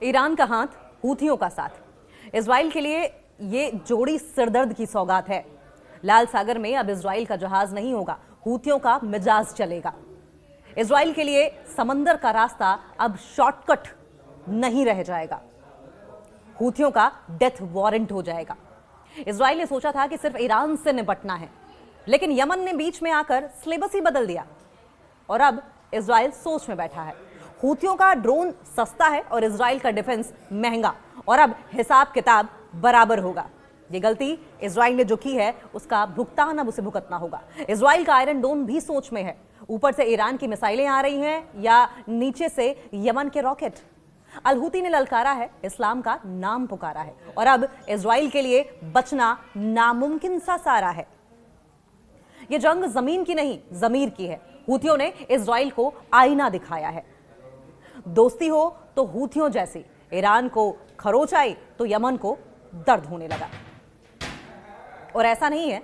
Iran का हाथ, हूथियों का साथ। इजराइल के लिए ये जोड़ी सिरदर्द की सौगात है। लाल सागर में अब इजराइल का जहाज नहीं होगा, हूथियों का मिजाज चलेगा। इजराइल के लिए समंदर का रास्ता अब शॉर्टकट नहीं रह जाएगा, हूथियों का डेथ वारंट हो जाएगा। इजराइल ने सोचा था कि सिर्फ ईरान से निपटना है, लेकिन यमन ने बीच में आकर सिलेबस ही बदल दिया और अब इजराइल सोच में बैठा है। हूथियों का ड्रोन सस्ता है और इजराइल का डिफेंस महंगा, और अब हिसाब किताब बराबर होगा। ये गलती इजराइल ने जो की है उसका भुगतान अब उसे भुगतना होगा। इजराइल का आयरन डोम भी सोच में है। ऊपर से ईरान की मिसाइलें आ रही हैं या नीचे से यमन के रॉकेट। अल हूती ने ललकारा है, इस्लाम का नाम पुकारा है, और अब इजराइल के लिए बचना नामुमकिन सा सारा है। यह जंग जमीन की नहीं, जमीर की है। हूथियों ने इजराइल को आईना दिखाया है। दोस्ती हो तो हूथियों जैसी, ईरान को खरोच आई तो यमन को दर्द होने लगा। और ऐसा नहीं है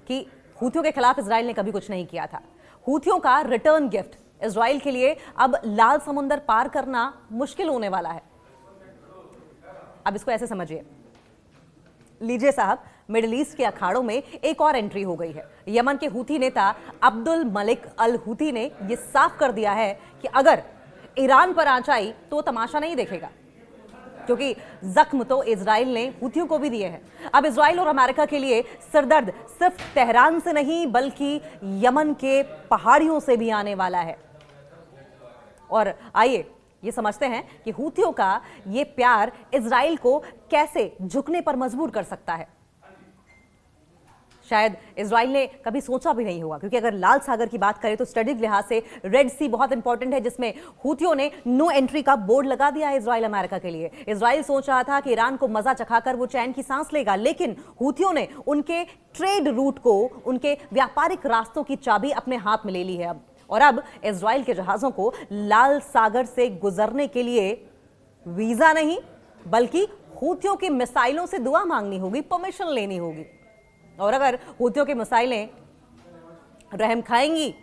कि हूथियों के खिलाफ इजराइल ने कभी कुछ नहीं किया था। हूथियों का रिटर्न गिफ्ट इजराइल के लिए अब लाल समुंदर पार करना मुश्किल होने वाला है। अब इसको ऐसे समझिए, लीजिए साहब, मिडिल ईस्ट के अखाड़ों में एक और एंट्री हो गई है। यमन के हूथी नेता अब्दुल मलिक अल हूथी ने यह साफ कर दिया है कि अगर ईरान पर आंच आई तो वो तमाशा नहीं देखेगा, क्योंकि जख्म तो इजराइल ने हूथियों को भी दिए हैं। अब इजराइल और अमेरिका के लिए सिरदर्द सिर्फ तेहरान से नहीं बल्कि यमन के पहाड़ियों से भी आने वाला है। और आइए ये समझते हैं कि हूथियों का ये प्यार इजराइल को कैसे झुकने पर मजबूर कर सकता है। शायद इजराइल ने कभी सोचा भी नहीं होगा, क्योंकि अगर लाल सागर की बात करें तो स्ट्रेटेजिक लिहाज से रेड सी बहुत इंपॉर्टेंट है, जिसमें हूथियों ने नो एंट्री का बोर्ड लगा दिया है इजराइल अमेरिका के लिए। इजराइल सोच रहा था कि ईरान को मजा चखाकर वो चैन की सांस लेगा, लेकिन हूथियों ने उनके ट्रेड रूट को, उनके व्यापारिक रास्तों की चाबी अपने हाथ में ले ली है अब। और अब इजराइल के जहाजों को लाल सागर से गुजरने के लिए वीजा नहीं बल्कि हूथियों की मिसाइलों से दुआ मांगनी होगी, परमिशन लेनी होगी। और अगर हूथियों की मिसाइलें रहम खाएंगी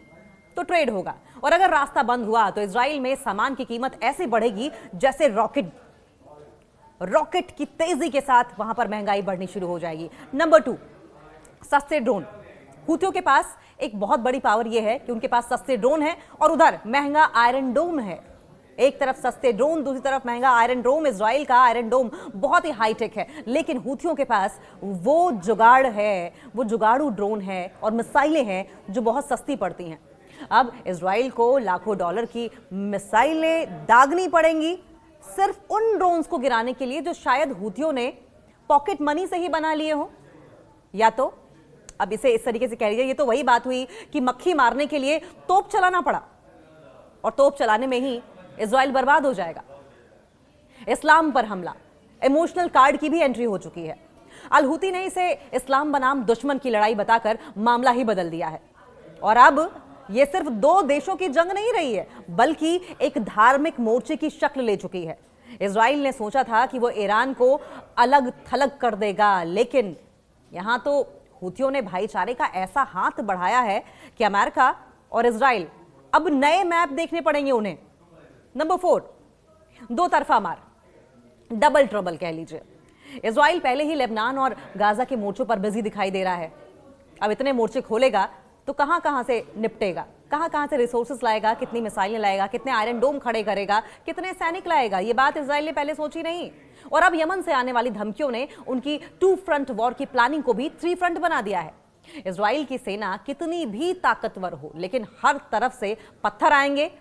तो ट्रेड होगा, और अगर रास्ता बंद हुआ तो इजराइल में सामान की कीमत ऐसे बढ़ेगी जैसे रॉकेट की तेजी के साथ वहां पर महंगाई बढ़नी शुरू हो जाएगी। नंबर 2, सस्ते ड्रोन। हूथियों के पास एक बहुत बड़ी पावर यह है कि उनके पास सस्ते ड्रोन है और उधर महंगा आयरन डोम है। एक तरफ सस्ते ड्रोन, दूसरी तरफ महंगा आयरन डोम। इजराइल का आयरन डोम बहुत ही हाईटेक है, लेकिन हूथियों के पास वो जुगाड़ है, वो जुगाड़ू ड्रोन है और मिसाइलें हैं जो बहुत सस्ती पड़ती हैं। अब इजराइल को लाखों डॉलर की मिसाइलें दागनी पड़ेंगी सिर्फ उन ड्रोन्स को गिराने के लिए जो शायद हूथियों ने पॉकेट मनी से ही बना लिए हो। या तो अब इसे इस तरीके से कह लीजिए, ये तो वही बात हुई कि मक्खी मारने के लिए तोप चलाना पड़ा, और तोप चलाने में ही इजराइल बर्बाद हो जाएगा। इस्लाम पर हमला, इमोशनल कार्ड की भी एंट्री हो चुकी है। अल हूती ने इसे इस्लाम बनाम दुश्मन की लड़ाई बताकर मामला ही बदल दिया है, और अब यह सिर्फ 2 देशों की जंग नहीं रही है बल्कि एक धार्मिक मोर्चे की शक्ल ले चुकी है। इजराइल ने सोचा था कि वो ईरान को अलग थलग कर देगा, लेकिन यहां तो हूथियों ने भाईचारे का ऐसा हाथ बढ़ाया है कि अमेरिका और इजराइल अब नए मैप देखने पड़ेंगे उन्हें। नंबर 4, 2 तरफा मार, डबल ट्रबल कह लीजिए। इजराइल पहले ही लेबनान और गाजा के मोर्चों पर बिजी दिखाई दे रहा है। अब इतने मोर्चे खोलेगा तो कहां कहां से निपटेगा, कहां कहां से रिसोर्सेस लाएगा, कितनी मिसाइलें लाएगा, कितने आयरन डोम खड़े करेगा, कितने सैनिक लाएगा, ये बात इजराइल ने पहले सोची नहीं। और अब यमन से आने वाली धमकियों ने उनकी 2 फ्रंट वॉर की प्लानिंग को भी 3 फ्रंट बना दिया है। इजराइल की सेना कितनी भी ताकतवर हो, लेकिन हर तरफ से पत्थर आएंगे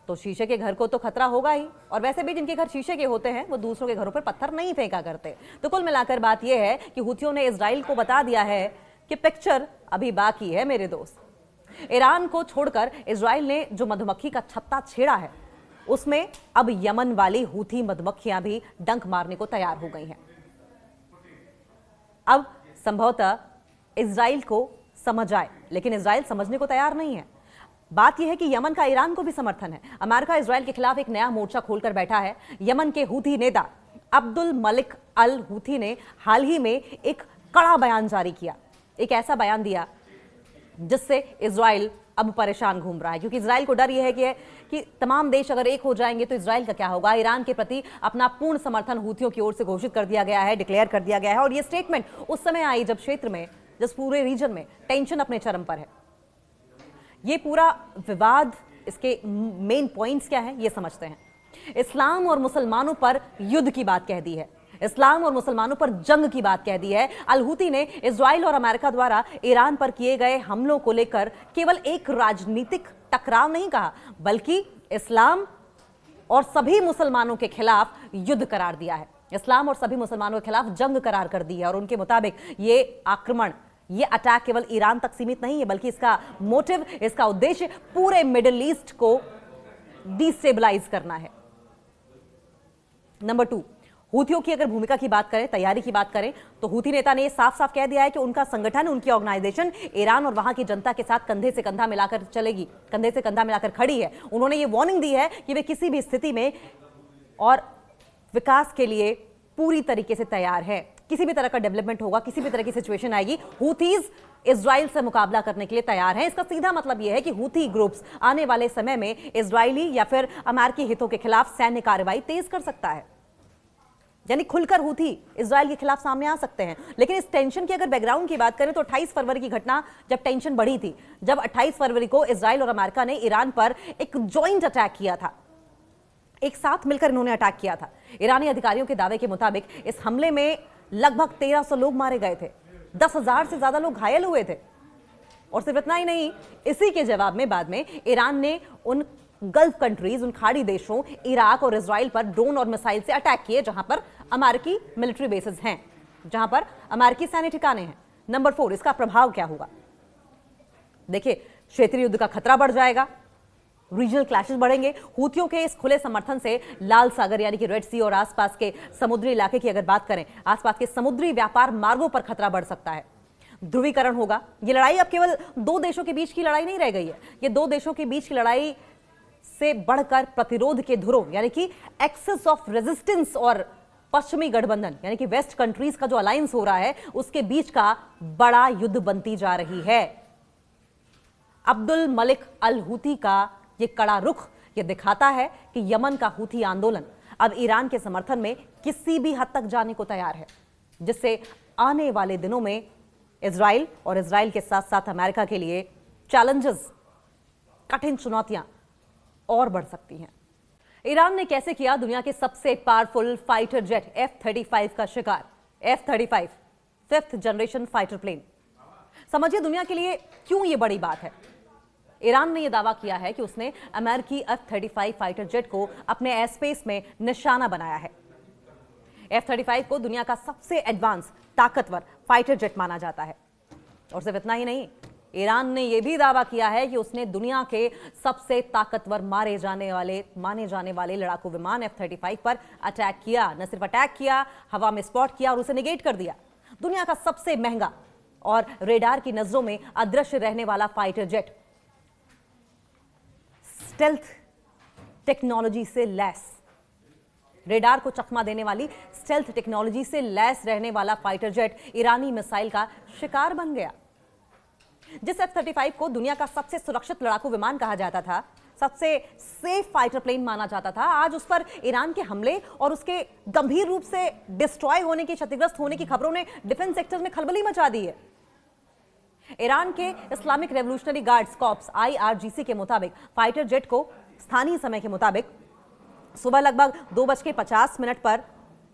तो शीशे के घर को तो खतरा होगा ही। और वैसे भी जिनके घर शीशे के होते हैं वो दूसरों के घरों पर पत्थर नहीं फेंका करते। तो कुल मिलाकर बात यह है कि हूथियों ने इजराइल को बता दिया है कि पिक्चर अभी बाकी है मेरे दोस्त। ईरान को छोड़कर इजराइल ने जो मधुमक्खी का छत्ता छेड़ा है उसमें अब यमन वाली हूथी मधुमक्खियां भी डंक मारने को तैयार हो गई हैं। अब संभवतः इजराइल को समझ आए, लेकिन इजराइल समझने को तैयार नहीं है। बात यह है कि यमन का ईरान को भी समर्थन है। अमेरिका इजराइल के खिलाफ एक नया मोर्चा खोलकर बैठा है। यमन के हूथी नेता अब्दुल मलिक अल हूथी ने हाल ही में एक कड़ा बयान जारी किया, एक ऐसा बयान दिया जिससे इजराइल अब परेशान घूम रहा है, क्योंकि इजराइल को डर यह है कि तमाम देश अगर एक हो जाएंगे तो इजराइल का क्या होगा। ईरान के प्रति अपना पूर्ण समर्थन हूथियों की ओर से घोषित कर दिया गया है, डिक्लेयर कर दिया गया है। और यह स्टेटमेंट उस समय आई जब क्षेत्र में, जिस पूरे रीजन में टेंशन अपने चरम पर है। ये पूरा विवाद, इसके मेन पॉइंट्स क्या हैं, ये समझते हैं। इस्लाम और मुसलमानों पर युद्ध की बात कह दी है, इस्लाम और मुसलमानों पर जंग की बात कह दी है। अल हूती ने इजराइल और अमेरिका द्वारा ईरान पर किए गए हमलों को लेकर केवल एक राजनीतिक टकराव नहीं कहा, बल्कि इस्लाम और सभी मुसलमानों के खिलाफ युद्ध करार दिया है। इस्लाम और सभी मुसलमानों के खिलाफ जंग करार कर दी है। और उनके मुताबिक ये आक्रमण, ये अटैक केवल ईरान तक सीमित नहीं है, बल्कि इसका मोटिव, इसका उद्देश्य पूरे मिडिल ईस्ट को डिस्टेबलाइज करना है। नंबर 2, हूथियों की अगर भूमिका की बात करें, तैयारी की बात करें, तो हूथी नेता ने साफ साफ कह दिया है कि उनका संगठन, उनकी ऑर्गेनाइजेशन ईरान और वहां की जनता के साथ कंधे से कंधा मिलाकर चलेगी, कंधे से कंधा मिलाकर खड़ी है। उन्होंने ये वार्निंग दी है कि वे किसी भी स्थिति में और विकास के लिए पूरी तरीके से तैयार है। किसी भी तरह का डेवलपमेंट होगा, किसी भी तरह की सिचुएशन आएगी, हूथीज इजराइल से मुकाबला करने के लिए तैयार हैं। इसका सीधा मतलब यह है कि हूथी ग्रुप्स आने वाले समय में इजरायली या फिर अमेरिकी हितों के खिलाफ सैन्य कार्रवाई तेज कर सकता है, यानी खुलकर हूथी इजराइल के खिलाफ सामने आ सकते हैं। लेकिन इस टेंशन की अगर बैकग्राउंड की बात करें तो 28 फरवरी की घटना, जब टेंशन बढ़ी थी, जब 28 फरवरी को इजराइल और अमेरिका ने ईरान पर एक जॉइंट अटैक किया था, एक साथ मिलकर इन्होंने अटैक किया था। ईरानी अधिकारियों के दावे के मुताबिक इस हमले में लगभग 1300 लोग मारे गए थे, 10,000 से ज्यादा लोग घायल हुए थे। और सिर्फ इतना ही नहीं, इसी के जवाब में बाद में ईरान ने उन गल्फ कंट्रीज, उन खाड़ी देशों इराक और इजराइल पर ड्रोन और मिसाइल से अटैक किए, जहां पर अमेरिकी मिलिट्री बेसेस हैं, जहां पर अमेरिकी सैन्य ठिकाने हैं। नंबर 4, इसका प्रभाव क्या होगा? देखिए, क्षेत्रीय युद्ध का खतरा बढ़ जाएगा, रीजनल क्लैशेस बढ़ेंगे। हूथियों के इस खुले समर्थन से लाल सागर यानी कि रेड सी और आसपास के समुद्री इलाके की अगर बात करें, आसपास के समुद्री व्यापार मार्गों पर खतरा बढ़ सकता है, ध्रुवीकरण होगा। ये लड़ाई अब केवल 2 देशों के बीच की लड़ाई नहीं रह गई है, ये 2 देशों के बीच की लड़ाई से बढ़कर प्रतिरोध के धुरों यानी कि एक्सेस ऑफ रेजिस्टेंस और पश्चिमी गठबंधन यानी कि वेस्ट कंट्रीज का जो अलायंस हो रहा है, उसके बीच का बड़ा युद्ध बनती जा रही है। अब्दुल मलिक अल हूती का ये कड़ा रुख ये दिखाता है कि यमन का हूती आंदोलन अब ईरान के समर्थन में किसी भी हद तक जाने को तैयार है, जिससे आने वाले दिनों में इजराइल और इजराइल के साथ साथ अमेरिका के लिए चैलेंजेस, कठिन चुनौतियां और बढ़ सकती हैं। ईरान ने कैसे किया दुनिया के सबसे पावरफुल फाइटर जेट F-35 का शिकार? F-35 5th generation fighter plane. समझिए दुनिया के लिए क्यों यह बड़ी बात है। ईरान ने यह दावा किया है कि उसने अमेरिकी F-35 फाइटर जेट को अपने एयर स्पेस में निशाना बनाया है। F-35 को दुनिया का सबसे एडवांस, ताकतवर फाइटर जेट माना जाता है। और सिर्फ इतना ही नहीं, ईरान ने यह भी दावा किया है कि उसने दुनिया के सबसे ताकतवर माने जाने वाले लड़ाकू विमान F-35 पर अटैक किया। न सिर्फ अटैक किया, हवा में स्पॉट किया और उसे निगेट कर दिया। दुनिया का सबसे महंगा और रेडार की नजरों में अदृश्य रहने वाला फाइटर जेट, स्टेल्थ टेक्नोलॉजी से लैस, रेडार को चकमा देने वाली स्टेल्थ टेक्नोलॉजी से लैस रहने वाला फाइटर जेट ईरानी मिसाइल का शिकार बन गया। जिस F-35 को दुनिया का सबसे सुरक्षित लड़ाकू विमान कहा जाता था, सबसे सेफ फाइटर प्लेन माना जाता था, आज उस पर ईरान के हमले और उसके गंभीर रूप से डिस्ट्रॉय होने की, क्षतिग्रस्त होने की खबरों ने डिफेंस सेक्टर में खलबली मचा दी है। ईरान के Islamic revolutionary guards corps IRGC के मुताबिक फाइटर जेट को स्थानीय समय के मुताबिक सुबह लगभग 2:50 पर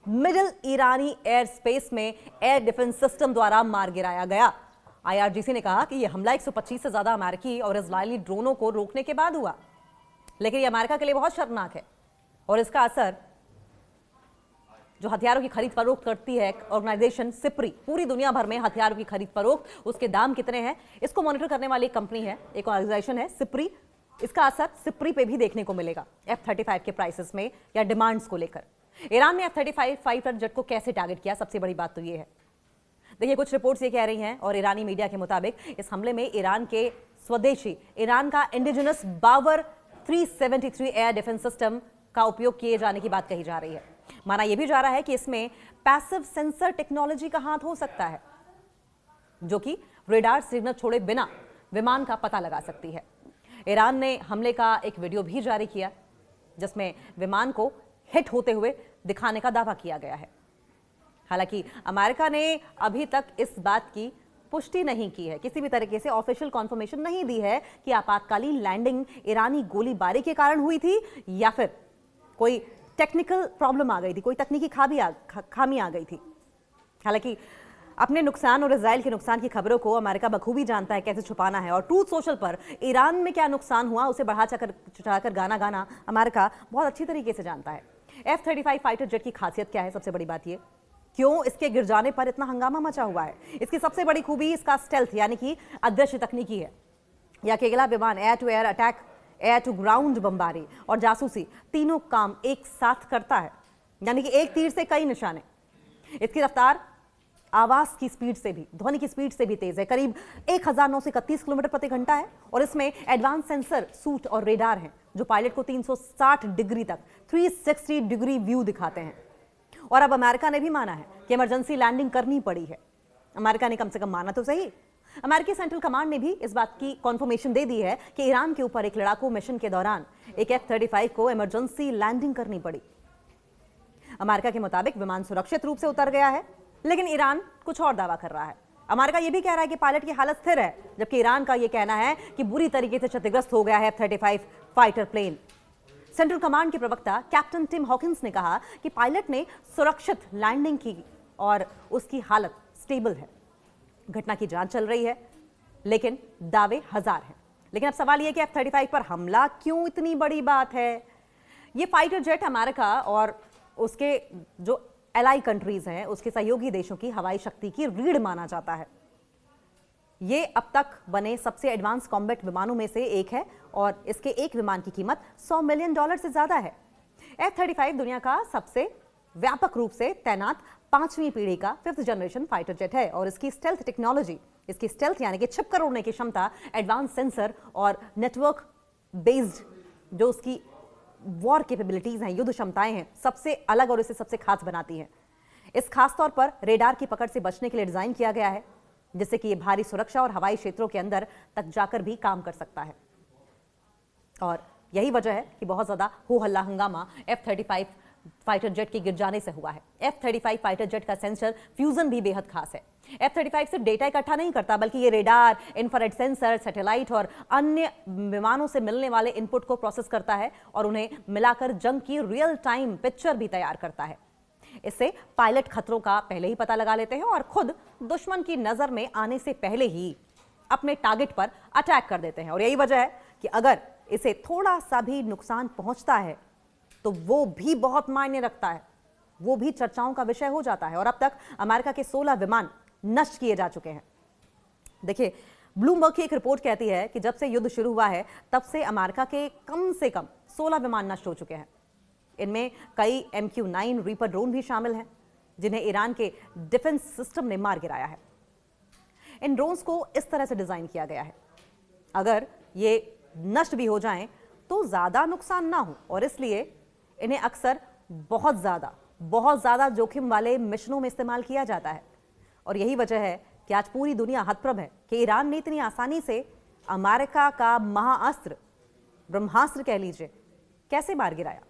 मिडिल ईरानी एयर स्पेस में एयर डिफेंस सिस्टम द्वारा मार गिराया गया। IRGC ने कहा कि यह हमला 125 से ज्यादा अमेरिकी और इजरायली ड्रोनों को रोकने के बाद हुआ, लेकिन यह अमेरिका के लिए बहुत शर्मनाक है और इसका असर जो हथियारों की खरीद फरोख्त करती है ऑर्गेनाइजेशन सिप्री, पूरी दुनिया भर में हथियारों की खरीद फरोख्त, उसके दाम कितने हैं इसको मॉनिटर करने वाली एक कंपनी है, एक ऑर्गेनाइजेशन है सिप्री। इसका असर सिप्री पे भी देखने को मिलेगा F-35 के प्राइसेस में या डिमांड्स को लेकर। ईरान ने F-35 फाइटर जेट को कैसे टारगेट किया, सबसे बड़ी बात तो यह है। देखिए, कुछ रिपोर्ट्स ये कह रही हैं और ईरानी मीडिया के मुताबिक इस हमले में ईरान के स्वदेशी, ईरान का इंडिजिनस बावर 373 एयर डिफेंस सिस्टम का उपयोग किए जाने की बात कही जा रही है। माना यह भी जा रहा है कि इसमें पैसिव सेंसर टेक्नोलॉजी का हाथ हो सकता है, जो कि रेडार सिग्नल छोड़े बिना विमान का पता लगा सकती है। ईरान ने हमले का एक वीडियो भी जारी किया जिसमें विमान को हिट होते हुए दिखाने का दावा किया गया है। हालांकि अमेरिका ने अभी तक इस बात की पुष्टि नहीं की है, किसी भी तरीके से ऑफिशियल कॉन्फर्मेशन नहीं दी है कि आपातकालीन लैंडिंग ईरानी गोलीबारी के कारण हुई थी या फिर कोई टेक्निकल प्रॉब्लम आ गई थी, कोई तकनीकी खामी आ गई थी। हालांकि अपने नुकसान और इजराइल के नुकसान की खबरों को अमेरिका बखूबी जानता है कैसे छुपाना है, और ट्रूथ सोशल पर ईरान में क्या नुकसान हुआ उसे बढ़ा चढ़ाकर गाना अमेरिका बहुत अच्छी तरीके से जानता है। F-35 फाइटर जेट की खासियत क्या है? सबसे बड़ी बात ये, क्यों इसके गिर जाने पर इतना हंगामा मचा हुआ है? इसकी सबसे बड़ी खूबी इसका स्टेल्थ यानी कि अदृश्य तकनीकी है। यह अकेला विमान air to air attack, air to ground बमबारी और जासूसी तीनों काम एक साथ करता है, यानी कि एक तीर से कई निशाने। इसकी रफ्तार आवाज की स्पीड से भी, ध्वनि की स्पीड से भी तेज है, करीब 1931 किलोमीटर प्रति घंटा है। और इसमें एडवांस सेंसर सूट और रेडार हैं जो पायलट को 360 डिग्री तक 360 डिग्री व्यू दिखाते हैं। और अब अमेरिका ने भी माना है कि इमरजेंसी लैंडिंग करनी पड़ी है। अमेरिका ने कम से कम माना तो सही। अमेरिकी सेंट्रल कमांड ने भी इस बात की कॉन्फर्मेशन दे दी है कि ईरान के ऊपर एक लड़ाकू मिशन के दौरान एक F-35 को इमरजेंसी लैंडिंग करनी पड़ी। अमेरिका के मुताबिक विमान सुरक्षित रूप से उतर गया है, लेकिन ईरान कुछ और दावा कर रहा है। अमेरिका यह भी कह रहा है कि पायलट की हालत स्थिर है, जबकि ईरान का यह कहना है कि बुरी तरीके से क्षतिग्रस्त हो गया है F-35 fighter plane. Central command के प्रवक्ता कैप्टन टिम हॉकिंस ने कहा कि पायलट ने सुरक्षित लैंडिंग की और उसकी हालत स्टेबल है। घटना की जांच चल रही है, लेकिन दावे हजार हैं। लेकिन अब सवाल यह कि F-35 पर हमला क्यों इतनी बड़ी बात है? यह फाइटर जेट अमेरिका और उसके जो एलाई कंट्रीज हैं, उसके सहयोगी देशों की हवाई शक्ति की रीढ़ माना जाता है। ये अब तक बने सबसे एडवांस कॉम्बैट विमानों में से एक है और इसके एक विमान की कीमत $100 मिलियन से ज्यादा है। F-35 दुनिया का सबसे व्यापक रूप से तैनात 5वीं पीढ़ी का 5th जनरेशन फाइटर जेट है और इसकी स्टेल्थ टेक्नोलॉजी, इसकी स्टेल्थ यानी कि छिपकर उड़ने की क्षमता, एडवांस सेंसर और नेटवर्क बेस्ड जो उसकी वॉर कैपेबिलिटीज हैं, युद्ध क्षमताएं हैं, सबसे अलग और इसे सबसे खास बनाती हैं। इस खास तौर पर रेडार की पकड़ से बचने के लिए डिजाइन किया गया है, जिससे कि ये भारी सुरक्षा और हवाई क्षेत्रों के अंदर तक जाकर भी काम कर सकता है। और यही वजह है कि बहुत ज्यादा हो हल्ला हंगामा F-35 फाइटर जेट के गिर जाने से हुआ है। F-35 फाइटर जेट का सेंसर फ्यूजन भी बेहद खास है। F-35 सिर्फ डेटा इकट्ठा नहीं करता, बल्कि ये रेडार, इंफ्रारेड सेंसर, सैटेलाइट और अन्य विमानों से मिलने वाले इनपुट को प्रोसेस करता है और उन्हें मिलाकर जंग की रियल टाइम पिक्चर भी तैयार करता है। इससे पायलट खतरों का पहले ही पता लगा लेते हैं और खुद दुश्मन की नजर में आने से पहले ही अपने टारगेट पर अटैक कर देते हैं। और यही वजह है कि अगर इसे थोड़ा सा भी नुकसान पहुंचता है तो वो भी बहुत मायने रखता है, वो भी चर्चाओं का विषय हो जाता है। और अब तक अमेरिका के 16 विमान नष्ट किए जा चुके हैं। देखिए, ब्लूमबर्ग की एक रिपोर्ट कहती है कि जब से युद्ध शुरू हुआ है तब से अमेरिका के कम से कम 16 विमान नष्ट हो चुके हैं। इनमें कई MQ-9 रीपर ड्रोन भी शामिल हैं, जिन्हें ईरान के डिफेंस सिस्टम ने मार गिराया है। इन ड्रोन्स को इस तरह से डिजाइन किया गया है, अगर ये नष्ट भी हो जाएं तो ज्यादा नुकसान ना हो, और इसलिए इन्हें अक्सर बहुत ज्यादा जोखिम वाले मिशनों में इस्तेमाल किया जाता है। और यही वजह है कि आज पूरी दुनिया हतप्रभ है कि ईरान ने इतनी आसानी से अमेरिका का महाअस्त्र, ब्रह्मास्त्र कह लीजिए, कैसे मार गिराया।